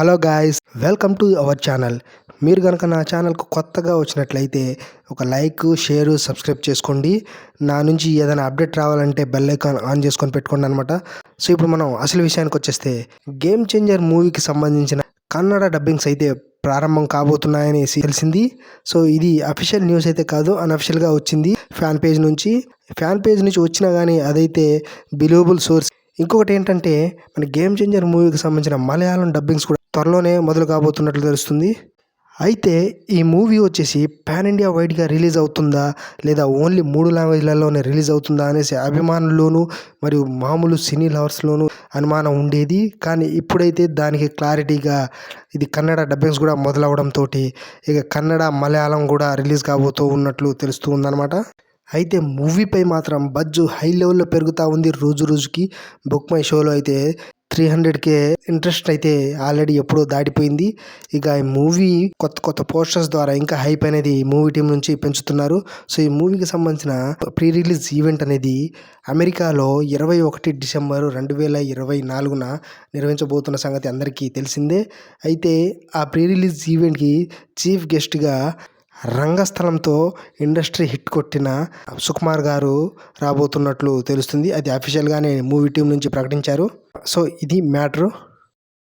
Hello guys, welcome to our channel. మీరు కనుక నా ఛానల్కు కొత్తగా వచ్చినట్లయితే ఒక లైక్, షేర్, సబ్స్క్రైబ్ చేసుకోండి. నా నుంచి ఏదైనా అప్డేట్ రావాలంటే బెల్ ఐకాన్ ఆన్ చేసుకొని పెట్టుకోండి అనమాట. సో ఇప్పుడు మనం అసలు విషయానికి వచ్చేస్తే, గేమ్ చేంజర్ మూవీకి సంబంధించిన కన్నడ డబ్బింగ్స్ అయితే ప్రారంభం కాబోతున్నాయని తెలిసింది. సో ఇది అఫీషియల్ న్యూస్ అయితే కాదు, అన్అఫీషియల్గా వచ్చింది ఫ్యాన్ పేజ్ నుంచి వచ్చినా కానీ అదైతే బిలీవబుల్ సోర్స్. ఇంకొకటి ఏంటంటే, మన గేమ్ చేంజర్ మూవీకి సంబంధించిన మలయాళం డబ్బింగ్స్ కూడా త్వరలోనే మొదలు కాబోతున్నట్లు తెలుస్తుంది. అయితే ఈ మూవీ వచ్చేసి పాన్ ఇండియా వైడ్గా రిలీజ్ అవుతుందా, లేదా ఓన్లీ 3 లాంగ్వేజ్లలోనే రిలీజ్ అవుతుందా అనేసి అభిమానుల్లోనూ మరియు మామూలు సినీ లవర్స్లోనూ అనుమానం ఉండేది. కానీ ఇప్పుడైతే దానికి క్లారిటీగా ఇది కన్నడ డబ్బింగ్స్ కూడా మొదలవడంతో ఇక కన్నడ, మలయాళం కూడా రిలీజ్ కాబోతూ ఉన్నట్లు తెలుస్తూ ఉందన్నమాట. అయితే మూవీపై మాత్రం బజ్జు హై లెవెల్లో పెరుగుతూ ఉంది రోజు రోజుకి. బుక్ మై షోలో అయితే 300K ఇంట్రెస్ట్ అయితే ఆల్రెడీ ఎప్పుడో దాటిపోయింది. ఇక ఈ మూవీ కొత్త పోస్టర్స్ ద్వారా ఇంకా హైప్ అనేది మూవీ టీం నుంచి పెంచుతున్నారు. సో ఈ మూవీకి సంబంధించిన ప్రీ రిలీజ్ ఈవెంట్ అనేది అమెరికాలో 21 డిసెంబర్ 2024 నిర్వహించబోతున్న సంగతి అందరికీ తెలిసిందే. అయితే ఆ ప్రీ రిలీజ్ ఈవెంట్కి చీఫ్ గెస్ట్గా రంగస్థలంతో ఇండస్ట్రీ హిట్ కొట్టిన సుకుమార్ గారు రాబోతున్నట్లు తెలుస్తుంది. అది అఫీషియల్గానే మూవీ టీం నుంచి ప్రకటించారు. సో ఇది మ్యాటరు.